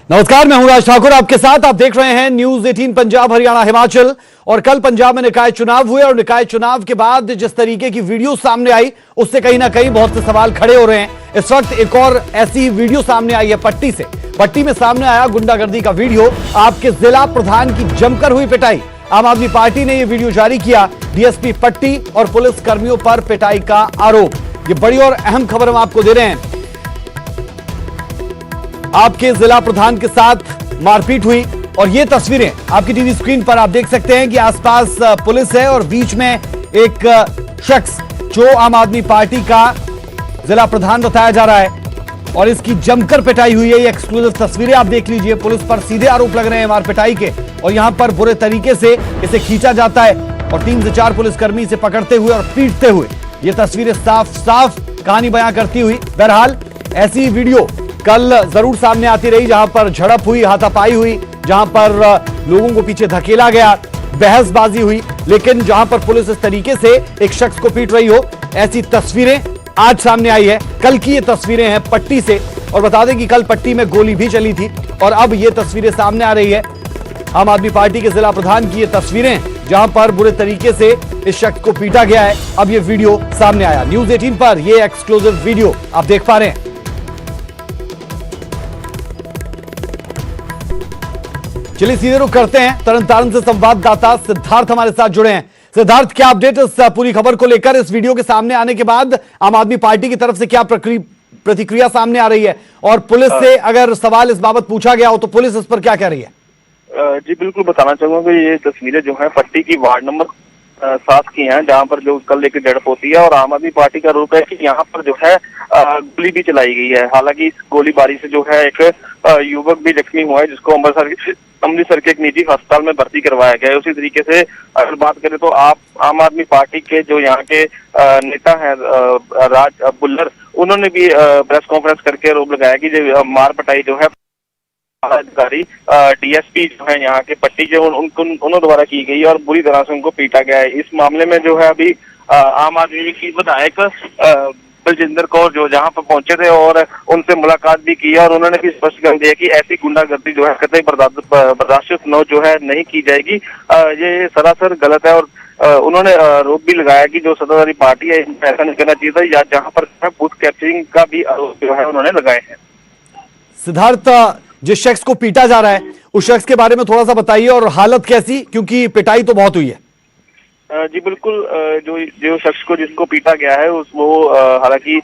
नमस्कार, मैं हूं राज ठाकुर आपके साथ। आप देख रहे हैं न्यूज 18 पंजाब हरियाणा हिमाचल। और कल पंजाब में निकाय चुनाव हुए और निकाय चुनाव के बाद जिस तरीके की वीडियो सामने आई उससे कहीं ना कहीं बहुत से सवाल खड़े हो रहे हैं। इस वक्त एक और ऐसी वीडियो सामने आई है पट्टी से। पट्टी में सामने आया गुंडागर्दी का वीडियो, आपके जिला प्रधान की जमकर हुई पिटाई। आम आदमी पार्टी ने यह वीडियो जारी किया। डीएसपी पट्टी और पुलिस कर्मियों पर पिटाई का आरोप। ये बड़ी और अहम खबर हम आपको दे रहे हैं। आपके जिला प्रधान के साथ मारपीट हुई और ये तस्वीरें आपकी टीवी स्क्रीन पर आप देख सकते हैं कि आसपास पुलिस है और बीच में एक शख्स जो आम आदमी पार्टी का जिला प्रधान बताया जा रहा है और इसकी जमकर पिटाई हुई है। ये एक्सक्लूसिव तस्वीरें आप देख लीजिए। पुलिस पर सीधे आरोप लग रहे हैं मार पिटाई के और यहां पर बुरे तरीके से इसे खींचा जाता है और 3 से 4 पुलिसकर्मी इसे पकड़ते हुए और पीटते हुए। ये तस्वीरें साफ साफ कहानी बयां करती हुई। बहरहाल ऐसी वीडियो कल जरूर सामने आती रही, जहां पर झड़प हुई, हाथापाई हुई, जहां पर लोगों को पीछे धकेला गया, बहसबाजी हुई, लेकिन जहां पर पुलिस इस तरीके से एक शख्स को पीट रही हो, ऐसी तस्वीरें आज सामने आई है। कल की ये तस्वीरें हैं पट्टी से और बता दें कि कल पट्टी में गोली भी चली थी और अब ये तस्वीरें सामने आ रही है। आम आदमी पार्टी के जिला प्रधान की ये तस्वीरें जहां पर बुरे तरीके से इस शख्स को पीटा गया है। अब ये वीडियो सामने आया। न्यूज 18 पर ये एक्सक्लूसिव वीडियो आप देख पा रहे हैं। चलिए सीधे रुख करते हैं। तरनतारन से संवाददाता सिद्धार्थ हमारे साथ जुड़े हैं। सिद्धार्थ, क्या अपडेट इस पूरी खबर को लेकर? इस वीडियो के सामने आने के बाद आम आदमी पार्टी की तरफ से क्या प्रतिक्रिया सामने आ रही है और पुलिस से अगर सवाल इस बाबत पूछा गया हो तो पुलिस इस पर क्या कह रही है? जी बिल्कुल बताना चाहूंगा कि ये तस्वीरें जो है पट्टी की वार्ड नंबर 7 की हैं, जहां पर जो कल एक झड़प होती है और आम आदमी पार्टी का आरोप है कि यहाँ पर जो है गोली भी चलाई गई है। हालांकि इस गोलीबारी से जो है एक युवक भी जख्मी हुआ है, जिसको अमृतसर के एक निजी अस्पताल में भर्ती करवाया गया है। उसी तरीके से अगर बात करें तो आम आदमी पार्टी के जो यहाँ के नेता हैं राज बुल्लर, उन्होंने भी प्रेस कॉन्फ्रेंस करके आरोप लगाया कि जो मार पिटाई जो है अधिकारी डीएसपी जो है यहाँ के पट्टी जो उन्होंने द्वारा की गई और बुरी तरह से उनको पीटा गया है। इस मामले में जो है अभी आम आदमी की विधायक बलजिंदर कौर जो जहां पर पहुंचे थे और उनसे मुलाकात भी की और उन्होंने भी स्पष्ट कर दिया कि ऐसी गुंडागर्दी जो है कतई बर्दाश्त जो है नहीं की जाएगी। ये सरासर गलत है और उन्होंने आरोप भी लगाया कि जो सत्ताधारी पार्टी है ऐसा नहीं करना चाहिए था, या जहां पर बूथ कैप्चरिंग का भी आरोप जो है उन्होंने लगाए हैं। सिद्धार्थ, जिस शख्स को पीटा जा रहा है उस शख्स के बारे में थोड़ा सा बताइए और हालत कैसी, क्योंकि पिटाई तो बहुत हुई है। जी बिल्कुल, जो शख्स को जिसको पीटा गया है वो हालांकि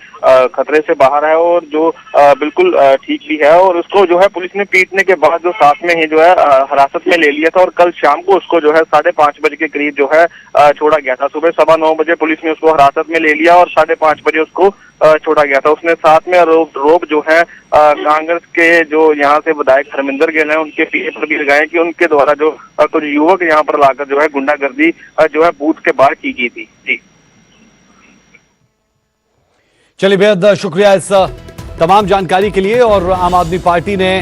खतरे से बाहर है और जो बिल्कुल ठीक भी है और उसको जो है पुलिस ने पीटने के बाद जो साथ में ही जो है हिरासत में ले लिया था और कल शाम को उसको जो है 5:30 बजे के करीब जो है छोड़ा गया था। सुबह 9:15 बजे पुलिस ने उसको हिरासत में ले लिया और 5:30 बजे उसको छोड़ा गया था। उसने साथ में आरोप जो है कांग्रेस के जो यहाँ से विधायक धर्मेंद्र गिल हैं उनके पीछे पर भी लगाए कि उनके द्वारा जो कुछ युवक यहाँ पर लाकर जो है गुंडागर्दी जो है बूथ के बाहर की गई थी। जी चलिए, बेहद शुक्रिया इस तमाम जानकारी के लिए। और आम आदमी पार्टी ने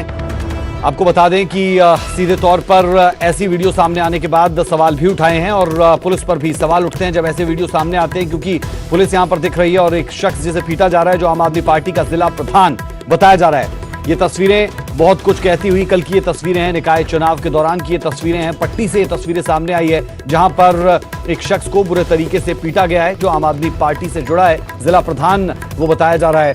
आपको बता दें कि सीधे तौर पर ऐसी वीडियो सामने आने के बाद सवाल भी उठाए हैं और पुलिस पर भी सवाल उठते हैं जब ऐसे वीडियो सामने आते हैं, क्योंकि पुलिस यहां पर दिख रही है और एक शख्स जिसे पीटा जा रहा है जो आम आदमी पार्टी का जिला प्रधान बताया जा रहा है। ये तस्वीरें बहुत कुछ कहती हुई। कल की ये तस्वीरें हैं निकाय चुनाव के दौरान की ये तस्वीरें हैं। पट्टी से ये तस्वीरें सामने आई है जहां पर एक शख्स को बुरे तरीके से पीटा गया है जो आम आदमी पार्टी से जुड़ा है, जिला प्रधान वो बताया जा रहा है।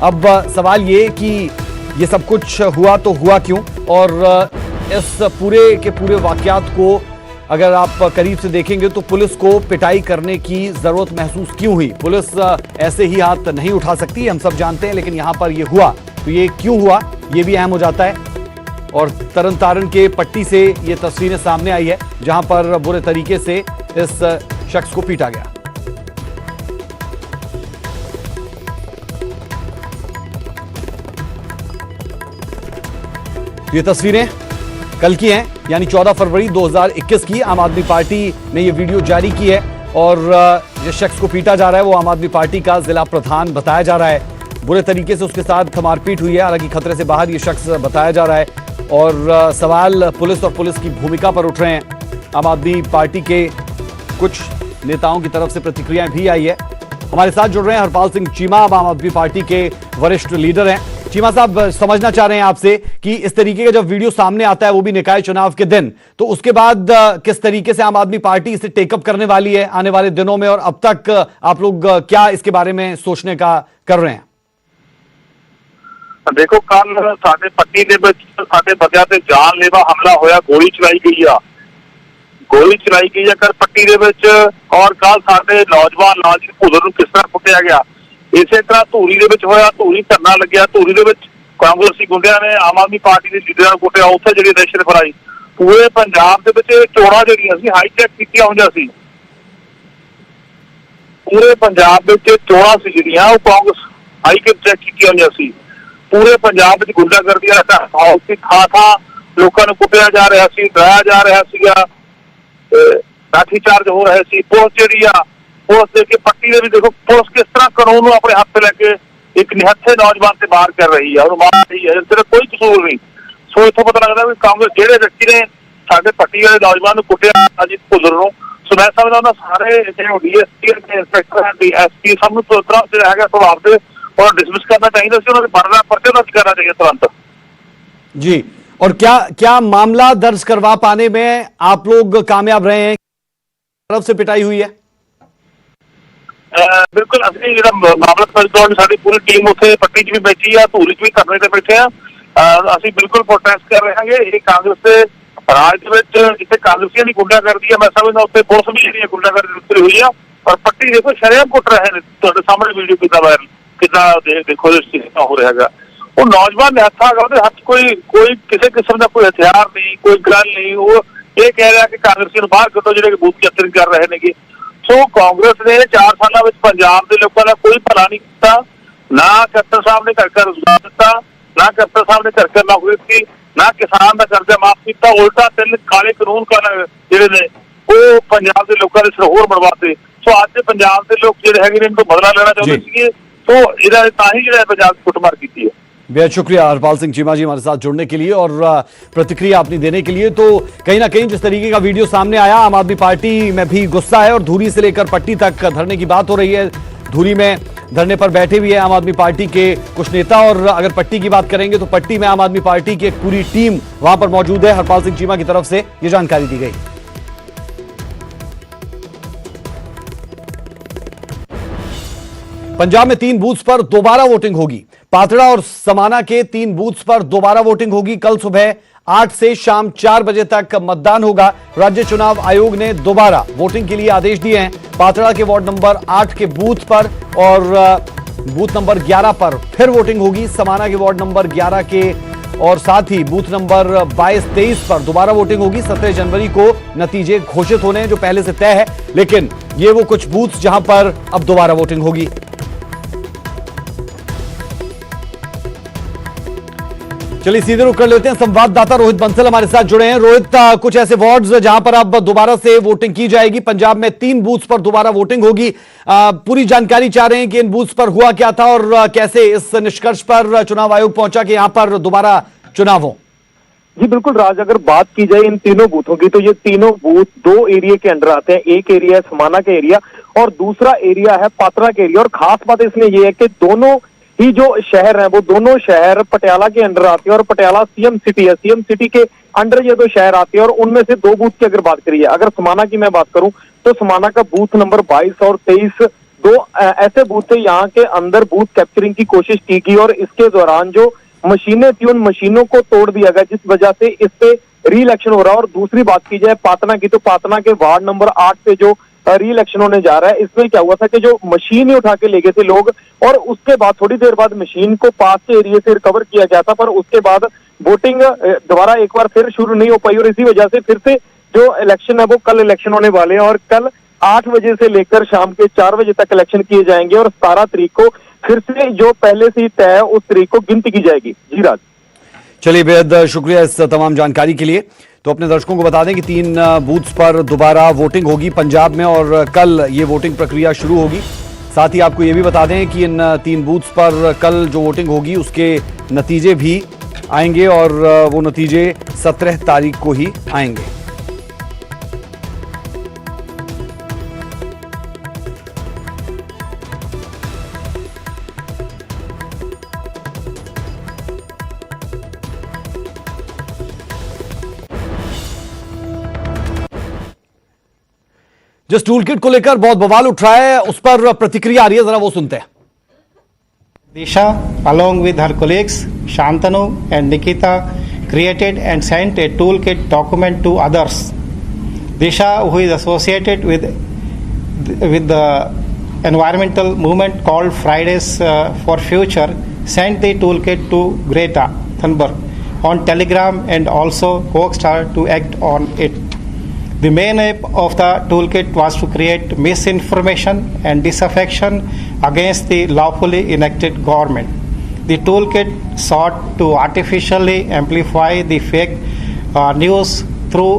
अब सवाल ये कि ये सब कुछ हुआ तो हुआ क्यों, और इस पूरे के पूरे वाकयात को अगर आप करीब से देखेंगे तो पुलिस को पिटाई करने की जरूरत महसूस क्यों हुई? पुलिस ऐसे ही हाथ नहीं उठा सकती, हम सब जानते हैं, लेकिन यहां पर ये हुआ तो ये क्यों हुआ ये भी अहम हो जाता है। और तरनतारन के पट्टी से ये तस्वीरें सामने आई है जहां पर बुरे तरीके से इस शख्स को पीटा गया। ये तस्वीरें कल की हैं, यानी 14 फरवरी 2021 की। आम आदमी पार्टी ने ये वीडियो जारी की है और जिस शख्स को पीटा जा रहा है वो आम आदमी पार्टी का जिला प्रधान बताया जा रहा है। बुरे तरीके से उसके साथ मारपीट हुई है, हालांकि खतरे से बाहर ये शख्स बताया जा रहा है और सवाल पुलिस और पुलिस की भूमिका पर उठ रहे हैं। आम आदमी पार्टी के कुछ नेताओं की तरफ से प्रतिक्रियाएं भी आई है। हमारे साथ जुड़ रहे हैं हरपाल सिंह चीमा, आम आदमी पार्टी के वरिष्ठ लीडर हैं। चीमा साहब समझना चाह रहे हैं आपसे कि इस तरीके का जब वीडियो सामने आता है वो भी निकाय चुनाव के दिन, तो उसके बाद किस तरीके से आम आदमी पार्टी इसे टेकअप करने वाली है आने वाले दिनों में, और अब तक आप लोग क्या इसके बारे में सोचने का कर रहे हैं? देखो, कल साडे पट्टी दे विच साडे बंदियां ते जानलेवा हमला होया, गोली चलाई गई है कर पट्टी दे विच, और कल साडे नौजवान लालजी भुल्लर नूं किस तरह कुੱਟਿਆ गया। इसे तरह धूरी दे विच होया, धूरी धरना लग्या, धूरी दे विच कांग्रेसी गुंडियां ने आम आदमी पार्टी के लीडरां नूं कुੱਟਿਆ, उत्थे जिहड़ी दहशत फैलाई। पूरे पंजाब दे विच चोणां जिहड़ियां सी हाईजैक कीतीआं होईआं सी, पूरे पंजाब विच चोणां सी जिहड़ियां ओह कांग्रेस हाईजैक कीतीआं होईआं सी। पूरे पंजाब विच गुंडागर्दी दा हाल सी, थां लोकां नूं कुੱਟਿਆ जा रहा सी, डराया जा रहा सीगा, लाठीचार्ज हो रहे सी। पुलिस जिहड़ी आ, पुलिस दे के पट्टी दे भी देखो पुलिस किस तरह कानून नूं अपने हत्थ लैके एक निहत्थे नौजवान से वार कर रही है और मार रही है, इससे कोई कसूर नहीं। सो इत्थों पता लगदा भी कांग्रेस जिहड़े व्यक्ति ने साडे पट्टी वाले नौजवान नूं कुੱਟਿਆ अजीत भुल्लर नूं, सो मैं समझदा उन्हां सारे जिहड़े डीएसपी इंस्पैक्टर है, डीएसपी सब नूं तुरंत जिहड़ा हैगा स्वभाव ते और डिसमिस करना चाहिए सी, उन्होंने बढ़ना परचे दर्ज करना चाहिए तुरंत। जी, और क्या क्या मामला दर्ज करवा पाने में आप लोग कामयाब रहे हैं? तरफ से पिटाई हुई है? बिल्कुल, असली जो मामला दर्ज साडी पूरी टीम उत्थे पट्टी च भी बैठी है, धूरी च भी धरने ते बैठे हैं। असं बिल्कुल प्रोटेस्ट कर रहे हैं। ये कांग्रेस के राज जिथे कांग्रेसियों की गुंडागर्दी है, मैं समझदा उत्थे पुलिस भी जी गुंडागर्दी उतरी हुई है, और पट्टी देखो शरेआम कुੱਟ रहे हैं। तुहाडे सामने वीडियो कितना वायरल कितना देखो हो रहा है। वो नौजवान ने हथ कोई किसी किस्म का कोई हथियार नहीं, कोई गल नहीं, वो ये कह रहा है कि कांग्रेसी बाहर कटो जो बूथ कैप्चरिंग कर रहे हैं। सो कांग्रेस ने 4 सालों में पंजाब के लोगों का कोई भला नहीं किया, ना कैप्टन साहब ने घर रोजगार दिता, ना कैप्टन साहब ने घर नौकरी दी, ना किसान का कर्जा माफ किया, उल्टा 3 काले कानून जिहड़े ने वो पंजाब के लोगों के सिर होर बनवाते। सो अज पंजाब के लोग जिहड़े हैगे ने इनको बदला लेना चाहते थे, तो इहदा तां ही जिहड़ा पंजाब कुटमार कीती है। बेहद शुक्रिया हरपाल सिंह चीमा जी हमारे साथ जुड़ने के लिए और प्रतिक्रिया अपनी देने के लिए। तो कहीं ना कहीं जिस तरीके का वीडियो सामने आया, आम आदमी पार्टी में भी गुस्सा है और धूरी से लेकर पट्टी तक धरने की बात हो रही है। धूरी में धरने पर बैठे भी है आम आदमी पार्टी के कुछ नेता, और अगर पट्टी की बात करेंगे तो पट्टी में आम आदमी पार्टी की एक पूरी टीम वहां पर मौजूद है। हरपाल सिंह चीमा की तरफ से ये जानकारी दी गई। पंजाब में 3 बूथ्स पर दोबारा वोटिंग होगी। पातड़ा और समाना के 3 बूथ्स पर दोबारा वोटिंग होगी। कल सुबह 8 से शाम 4 बजे तक मतदान होगा। राज्य चुनाव आयोग ने दोबारा वोटिंग के लिए आदेश दिए हैं। पातड़ा के वार्ड नंबर 8 के बूथ पर और बूथ नंबर 11 पर फिर वोटिंग होगी। समाना के वार्ड नंबर 11 के और साथ ही बूथ नंबर 22-23 पर दोबारा वोटिंग होगी। 17 जनवरी को नतीजे घोषित होने हैं जो पहले से तय है, लेकिन ये वो कुछ बूथ जहां पर अब दोबारा वोटिंग होगी। चलिए सीधे रुक कर लेते हैं। संवाददाता रोहित बंसल हमारे साथ जुड़े हैं। रोहित, कुछ ऐसे वार्ड्स जहां पर अब दोबारा से वोटिंग की जाएगी। पंजाब में 3 बूथ्स पर दोबारा वोटिंग होगी। पूरी जानकारी चाह रहे हैं कि इन बूथ्स पर हुआ क्या था और कैसे इस निष्कर्ष पर चुनाव आयोग पहुंचा कि यहां पर दोबारा चुनाव हो। जी बिल्कुल राज, अगर बात की जाए इन तीनों बूथों की तो ये तीनों बूथ 2 एरिया के अंडर आते हैं। एक एरिया है समाना का एरिया और दूसरा एरिया है पात्रा के एरिया। और खास बात इसमें यह है कि दोनों ही जो शहर हैं वो दोनों शहर पटियाला के अंडर आते हैं और पटियाला सीएम सिटी है। सीएम सिटी के अंडर ये 2 शहर आते हैं और उनमें से 2 बूथ की अगर बात करिए, अगर समाना की मैं बात करूं तो समाना का बूथ नंबर 22 और 23 2 ऐसे बूथ थे यहाँ के अंदर बूथ कैप्चरिंग की कोशिश की गई और इसके दौरान जो मशीनें थी उन मशीनों को तोड़ दिया गया, जिस वजह से इस पे री इलेक्शन हो रहा है। और दूसरी बात की जाए पाटना की, तो पाटना के वार्ड नंबर 8 पे जो री इलेक्शन होने जा रहा है, इसमें क्या हुआ था कि जो मशीन ही उठा के ले गए थे लोग और उसके बाद थोड़ी देर बाद मशीन को पास के एरिया से रिकवर किया गया था, पर उसके बाद वोटिंग दोबारा एक बार फिर शुरू नहीं हो पाई और इसी वजह से फिर से जो इलेक्शन है वो कल इलेक्शन होने वाले हैं। और कल 8 बजे से लेकर शाम के 4 बजे तक इलेक्शन किए जाएंगे और 17 तारीख को फिर से जो पहले से ही तय है उस तारीख को गिनती की जाएगी। जी राज। चलिए बेहद शुक्रिया इस तमाम जानकारी के लिए। तो अपने दर्शकों को बता दें कि 3 बूथ्स पर दोबारा वोटिंग होगी पंजाब में और कल ये वोटिंग प्रक्रिया शुरू होगी। साथ ही आपको ये भी बता दें कि इन 3 बूथ्स पर कल जो वोटिंग होगी उसके नतीजे भी आएंगे और वो नतीजे 17 तारीख को ही आएंगे। जिस टूल किट को लेकर बहुत बवाल उठ रहा है उस पर प्रतिक्रिया आ रही है, जरा वो सुनते हैं। Disha, along with her colleagues Shantanu and Nikita, created and sent a toolkit document to others. Disha, who is associated with the environmental movement called Fridays for Future, sent the toolkit to Greta Thunberg on Telegram and also coaxed her to act on it. The main aim of the toolkit was to create misinformation and disaffection against the lawfully enacted government. The toolkit sought to artificially amplify the fake news through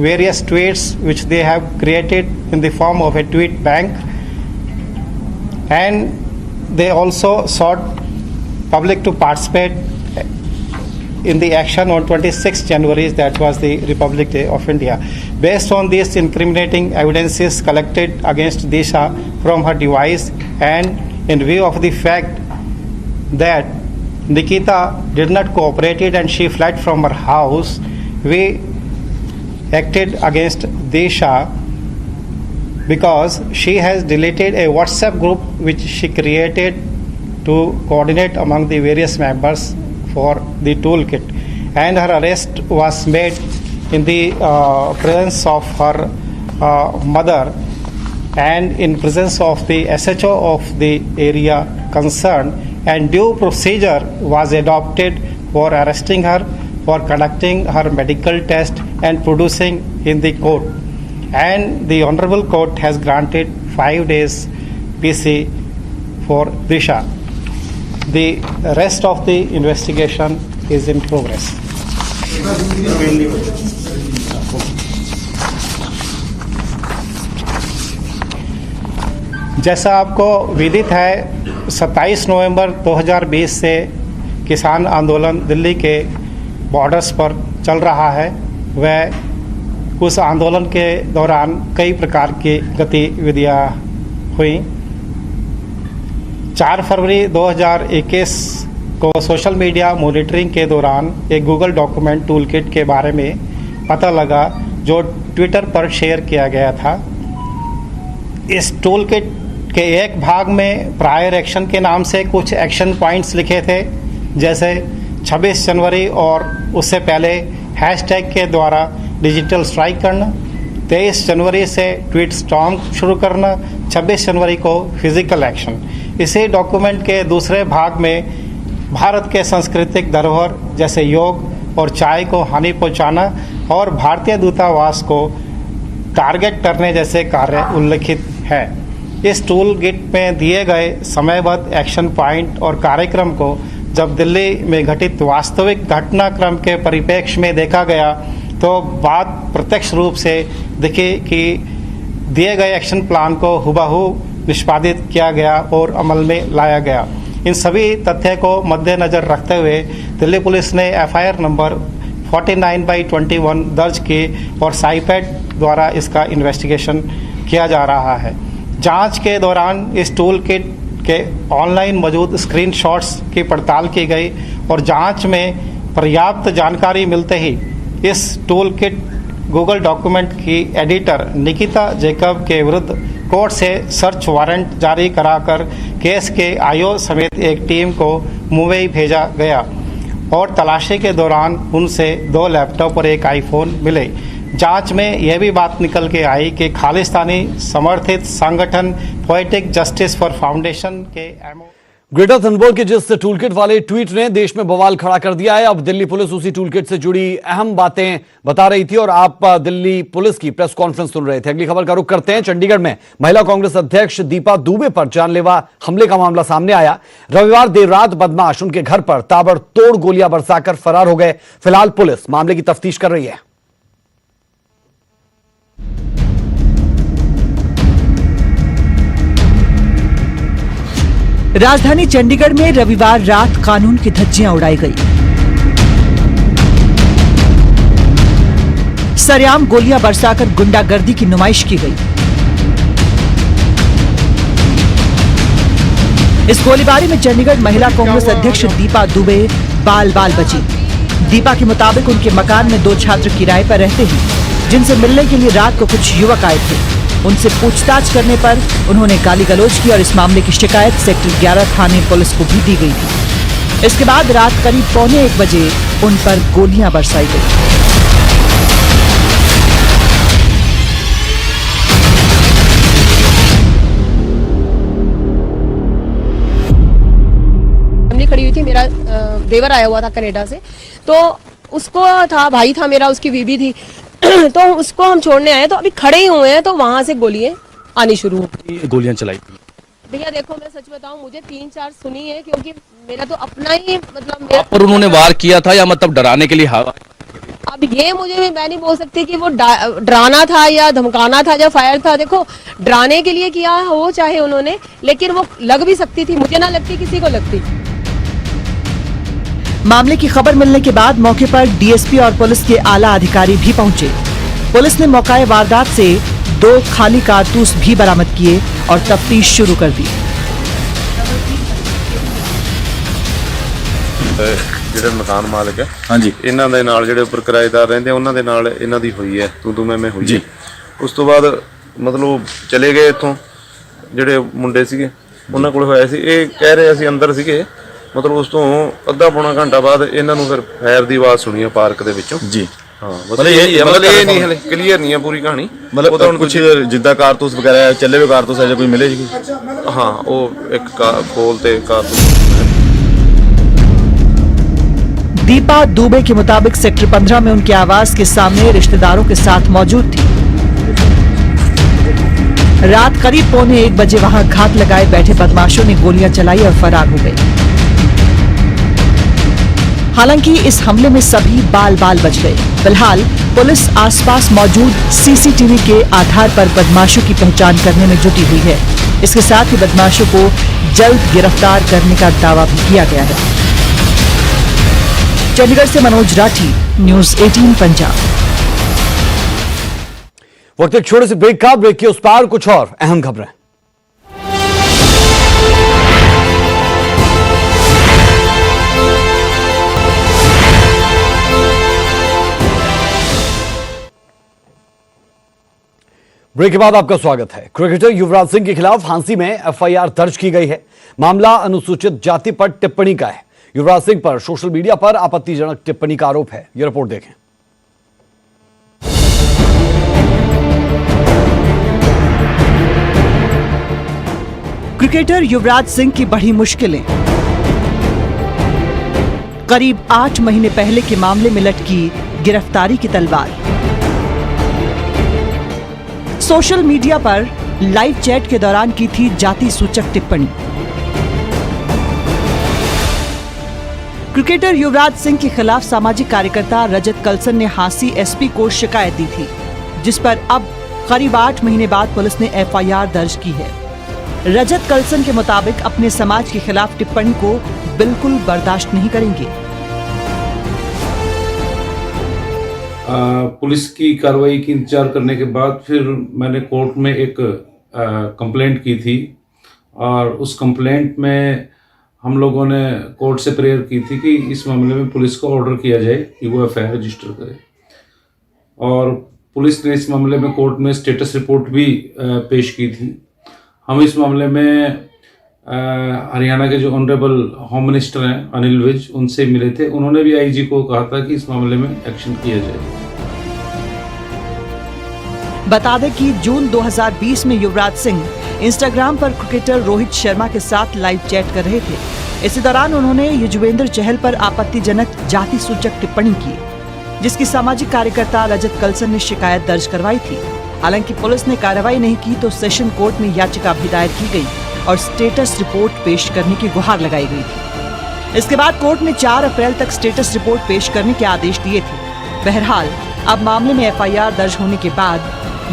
various tweets which they have created in the form of a tweet bank, and they also sought public to participate in the action on 26 January, that was the Republic Day of India. Based on these incriminating evidences collected against Disha from her device, and in view of the fact that Nikita did not cooperate and she fled from her house, we acted against Disha because she has deleted a WhatsApp group which she created to coordinate among the various members for the toolkit, and her arrest was made in the presence of her mother and in presence of the SHO of the area concerned, and due procedure was adopted for arresting her, for conducting her medical test and producing in the court, and the Honorable Court has granted 5 days PC for Disha. The rest of the investigation is in progress. जैसा आपको विदित है, 27 नवंबर 2020 से किसान आंदोलन दिल्ली के borders पर चल रहा है। वह उस आंदोलन के दौरान कई प्रकार की गतिविधियां हुई। 4 फरवरी 2021 को सोशल मीडिया मॉनिटरिंग के दौरान एक गूगल डॉक्यूमेंट टूलकिट के बारे में पता लगा जो ट्विटर पर शेयर किया गया था। इस टूलकिट के एक भाग में प्रायर एक्शन के नाम से कुछ एक्शन पॉइंट्स लिखे थे, जैसे 26 जनवरी और उससे पहले हैशटैग के द्वारा डिजिटल स्ट्राइक करना, 23 जनवरी से ट्वीट स्टॉर्म शुरू करना, 26 जनवरी को फिजिकल एक्शन। इसी डॉक्यूमेंट के दूसरे भाग में भारत के सांस्कृतिक धरोहर जैसे योग और चाय को हानि पहुंचाना और भारतीय दूतावास को टारगेट करने जैसे कार्य उल्लिखित है। इस टूल किट में दिए गए समयबद्ध एक्शन पॉइंट और कार्यक्रम को जब दिल्ली में घटित वास्तविक घटनाक्रम के परिप्रेक्ष्य में देखा गया तो बात प्रत्यक्ष रूप से दिखी कि दिए गए एक्शन प्लान को हुबहू निष्पादित किया गया और अमल में लाया गया। इन सभी तथ्य को मद्देनजर रखते हुए दिल्ली पुलिस ने FIR नंबर 49/21 दर्ज की और साइपैड द्वारा इसका इन्वेस्टिगेशन किया जा रहा है। जांच के दौरान इस टूल किट के ऑनलाइन मौजूद स्क्रीनशॉट्स की पड़ताल की गई और जांच में पर्याप्त जानकारी मिलते ही इस टूल किट गूगल डॉक्यूमेंट की एडिटर निकिता जैकब के विरुद्ध कोर्ट से सर्च वारंट जारी कराकर केस के आईओ समेत एक टीम को मुंबई भेजा गया और तलाशी के दौरान उनसे 2 लैपटॉप और एक आईफोन मिले। जांच में यह भी बात निकल के आई कि खालिस्तानी समर्थित संगठन पोएटिक जस्टिस फॉर फाउंडेशन के ग्रेटा थनबर्ग के जिस टूलकिट वाले ट्वीट ने देश में बवाल खड़ा कर दिया है। अब दिल्ली पुलिस उसी टूलकिट से जुड़ी अहम बातें बता रही थी और आप दिल्ली पुलिस की प्रेस कॉन्फ्रेंस सुन रहे थे। अगली खबर का रुख करते हैं। चंडीगढ़ में महिला कांग्रेस अध्यक्ष दीपा दुबे पर जानलेवा हमले का मामला सामने आया। रविवार देर रात बदमाश उनके घर पर ताबड़तोड़ गोलियां बरसाकर फरार हो गए। फिलहाल पुलिस मामले की तफ्तीश कर रही है। राजधानी चंडीगढ़ में रविवार रात कानून की धज्जियां उड़ाई गई। सरेआम गोलियां बरसाकर गुंडागर्दी की नुमाइश की गई। इस गोलीबारी में चंडीगढ़ महिला कांग्रेस अध्यक्ष दीपा दुबे बाल बाल बची। दीपा के मुताबिक उनके मकान में 2 छात्र किराए पर रहते हैं, जिनसे मिलने के लिए रात को कुछ युवक आए थे। उनसे पूछताछ करने पर उन्होंने गाली गलौज की और इस मामले की शिकायत सेक्टर 11 थाने पुलिस को भी दी गई थी। इसके बाद रात करीब 1:45 बजे उन पर गोलियां बरसाई गई। खड़ी हुई थी, मेरा देवर आया हुआ था कनाडा से, तो उसको था, भाई था मेरा, उसकी बीवी थी तो उसको हम छोड़ने आए, तो अभी खड़े ही हुए हैं तो वहां से गोलियां आनी शुरू हो गई। गोलियां चलाई थी भैया देखो, मैं सच बताऊं, मुझे 3-4 सुनी है, क्योंकि मेरा तो अपना ही मतलब मेरा पर उन्होंने वार किया था या मतलब डराने के लिए? अब ये मैं नहीं बोल सकती कि वो डराना था या धमकाना था या फायर था। देखो, डराने के लिए किया हो चाहे उन्होंने, लेकिन वो लग भी सकती थी, मुझे ना लगती, किसी को लगती। मामले की खबर मिलने के बाद मौके पर डीएसपी और पुलिस के आला अधिकारी भी पहुंचे। पुलिस ने मौके वारदात से 2 खाली कारतूस भी बरामद किए और तफ्तीश शुरू कर दी। ਜਿਹੜੇ ਮਕਾਨ ਮਾਲਕ ਹੈ ਹਾਂਜੀ ਇਹਨਾਂ ਦੇ ਨਾਲ ਜਿਹੜੇ ਉੱਪਰ ਕਿਰਾਏਦਾਰ ਰਹਿੰਦੇ ਉਹਨਾਂ ਦੇ ਨਾਲ ਇਹਨਾਂ ਦੀ ਹੋਈ ਹੈ ਤੂੰ ਮੈਂ ਹੋਈ ਹੈ। ਉਸ ਤੋਂ ਬਾਅਦ ਮਤਲਬ ਚਲੇ ਗਏ ਇੱਥੋਂ ਜਿਹੜੇ ਮੁੰਡੇ ਸੀਗੇ ਉਹਨਾਂ ਕੋਲ ਹੋਇਆ ਸੀ। ਇਹ ਕਹਿ ਰਹੇ ਅਸੀਂ ਅੰਦਰ ਸੀਗੇ, ਮਤਲਬ ਉਸ ਤੋਂ ਅੱਧਾ ਪੌਣਾ ਘੰਟਾ ਬਾਅਦ ਇਹਨਾਂ ਨੂੰ ਫਿਰ ਫਾਇਰ ਦੀ ਆਵਾਜ਼ ਸੁਣੀ ਪਾਰਕ ਦੇ ਵਿੱਚੋਂ ਜੀ। ਹਾਂ ਮਤਲਬ ਇਹ ਨਹੀਂ ਹਲੇ ਕਲੀਅਰ ਨਹੀਂ ਹੈ ਪੂਰੀ ਕਹਾਣੀ। ਮਤਲਬ ਤਾਂ ਹੁਣ ਕੁਝ ਜਿੱਦਾਂ ਕਾਰਤੂਸ ਵਗੈਰਾ ਚੱਲੇ ਹੋਏ ਕਾਰਤੂਸ ਹੈ ਜਾਂ ਕੋਈ ਮਿਲੇ ਜੀ? ਹਾਂ ਉਹ ਇੱਕ ਖੋਲ ਤੇ ਕਾਰਤੂਸ। दीपा दुबे के मुताबिक सेक्टर 15 में उनके आवास के सामने रिश्तेदारों के साथ मौजूद थी। रात करीब 1:45 बजे वहां घात लगाए बैठे बदमाशों ने गोलियां चलाई और फरार हो गए। हालांकि इस हमले में सभी बाल बाल बच गए। फिलहाल पुलिस आसपास मौजूद सीसीटीवी के आधार पर बदमाशों की पहचान करने में जुटी हुई है। इसके साथ ही बदमाशों को जल्द गिरफ्तार करने का दावा भी किया गया है। चंडीगढ़ से मनोज राठी, न्यूज 18 पंजाब। वक्त एक छोटे से ब्रेक का, ब्रेक के उस पार कुछ और अहम खबरें। ब्रेक के बाद आपका स्वागत है। क्रिकेटर युवराज सिंह के खिलाफ हांसी में एफआईआर दर्ज की गई है। मामला अनुसूचित जाति पर टिप्पणी का है। युवराज सिंह पर सोशल मीडिया पर आपत्तिजनक टिप्पणी का आरोप है। यह रिपोर्ट देखें। क्रिकेटर युवराज सिंह की बढ़ी मुश्किलें। करीब 8 महीने पहले के मामले में लटकी गिरफ्तारी की तलवार। सोशल मीडिया पर लाइव चैट के दौरान की थी जाति सूचक टिप्पणी। क्रिकेटर युवराज सिंह के खिलाफ सामाजिक कार्यकर्ता रजत कलसन ने हांसी एसपी को शिकायत दी थी, जिस पर अब करीब 8 महीने बाद पुलिस ने एफआईआर दर्ज की है। रजत कलसन के मुताबिक अपने समाज के खिलाफ टिप्पणी को बिल्कुल बर्दाश्त नहीं करेंगे। पुलिस की कार्रवाई की इंतजार करने के बाद फिर मैंने कोर्ट में एक कंप्लेंट की थी, और उस कंप्लेंट में हम लोगों ने कोर्ट से प्रेयर की थी कि इस मामले में पुलिस को ऑर्डर किया जाए कि वो एफआईआर रजिस्टर करे। और पुलिस ने इस मामले में कोर्ट में स्टेटस रिपोर्ट भी पेश की थी। हम इस मामले में हरियाणा के जो ऑनरेबल होम मिनिस्टर हैं अनिल विज, उनसे मिले थे। उन्होंने भी आईजी को कहा था कि इस मामले में एक्शन किया जाए। बता दें कि जून 2020 में युवराज सिंह इंस्टाग्राम पर क्रिकेटर रोहित शर्मा के साथ लाइव चैट कर रहे थे। इसी दौरान उन्होंने युजवेंद्र चहल पर आपत्तिजनक जाति सूचक टिप्पणी की, जिसकी सामाजिक कार्यकर्ता रजत कलसन ने शिकायत दर्ज करवाई थी। हालांकि पुलिस ने कार्रवाई नहीं की तो सेशन कोर्ट में याचिका भी दायर की गई और स्टेटस रिपोर्ट पेश करने की गुहार लगाई गई थी। इसके बाद कोर्ट ने 4 अप्रैल तक स्टेटस रिपोर्ट पेश करने के आदेश दिए थे। बहरहाल अब मामले में एफआईआर दर्ज होने के बाद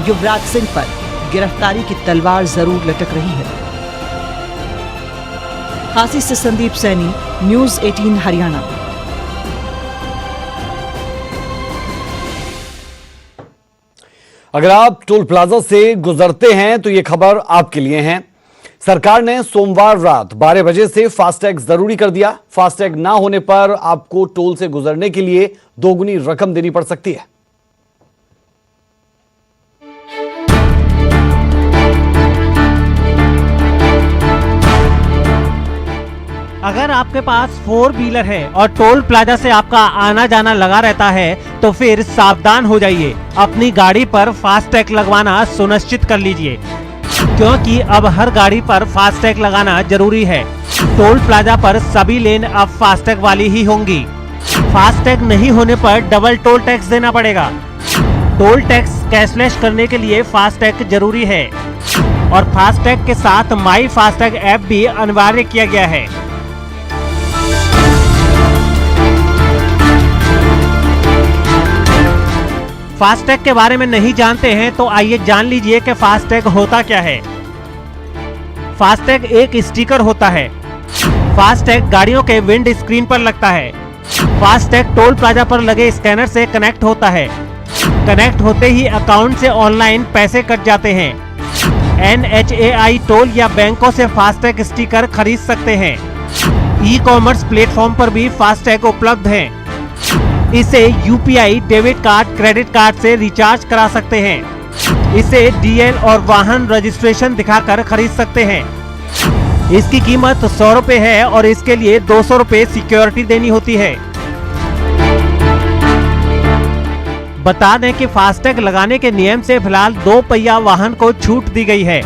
युवराज सिंह पर गिरफ्तारी की तलवार जरूर लटक रही है। हांसी से संदीप सैनी, न्यूज 18 हरियाणा। अगर आप टोल प्लाजा से गुजरते हैं तो यह खबर आपके लिए है। सरकार ने सोमवार रात 12 बजे से फास्टैग जरूरी कर दिया। फास्टैग ना होने पर आपको टोल से गुजरने के लिए दोगुनी रकम देनी पड़ सकती है। अगर आपके पास 4 व्हीलर है और टोल प्लाजा से आपका आना जाना लगा रहता है तो फिर सावधान हो जाइए। अपनी गाड़ी पर फास्टैग लगवाना सुनिश्चित कर लीजिए, क्योंकि अब हर गाड़ी पर फास्टैग लगाना जरूरी है। टोल प्लाजा पर सभी लेन अब फास्टैग वाली ही होंगी। फास्टैग नहीं होने पर डबल टोल टैक्स देना पड़ेगा। टोल टैक्स कैशलेस करने के लिए फास्टैग जरूरी है और फास्टैग के साथ माई फास्टैग ऐप भी अनिवार्य किया गया है। फास्टैग के बारे में नहीं जानते हैं तो आइए जान लीजिए कि फास्टैग होता क्या है। फास्टैग एक स्टिकर होता है। फास्टैग गाड़ियों के विंड स्क्रीन पर लगता है। फास्टैग टोल प्लाजा पर लगे स्कैनर से कनेक्ट होता है। कनेक्ट होते ही अकाउंट से ऑनलाइन पैसे कट जाते हैं। NHAI टोल या बैंकों से फास्टैग स्टिकर खरीद सकते हैं। ई-कॉमर्स प्लेटफॉर्म पर भी फास्टैग उपलब्ध है। इसे UPI, debit card, credit card से रिचार्ज करा सकते हैं। इसे DL और वाहन रजिस्ट्रेशन दिखाकर खरीद सकते हैं। इसकी कीमत 100 रुपए है और इसके लिए 200 रुपए सिक्योरिटी देनी होती है। बता दें कि फास्टैग लगाने के नियम से फिलहाल 2 पहिया वाहन को छूट दी गई है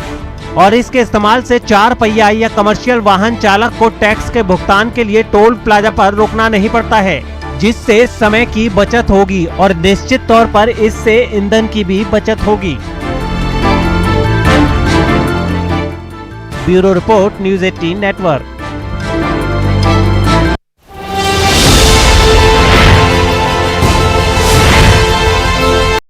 और इसके इस्तेमाल से 4 पहिया या कमर्शियल वाहन चालक को टैक्स के भुगतान के लिए टोल प्लाजा पर रुकना नहीं पड़ता है, जिससे समय की बचत होगी और निश्चित तौर पर इससे ईंधन की भी बचत होगी। Bureau report, news 18 network.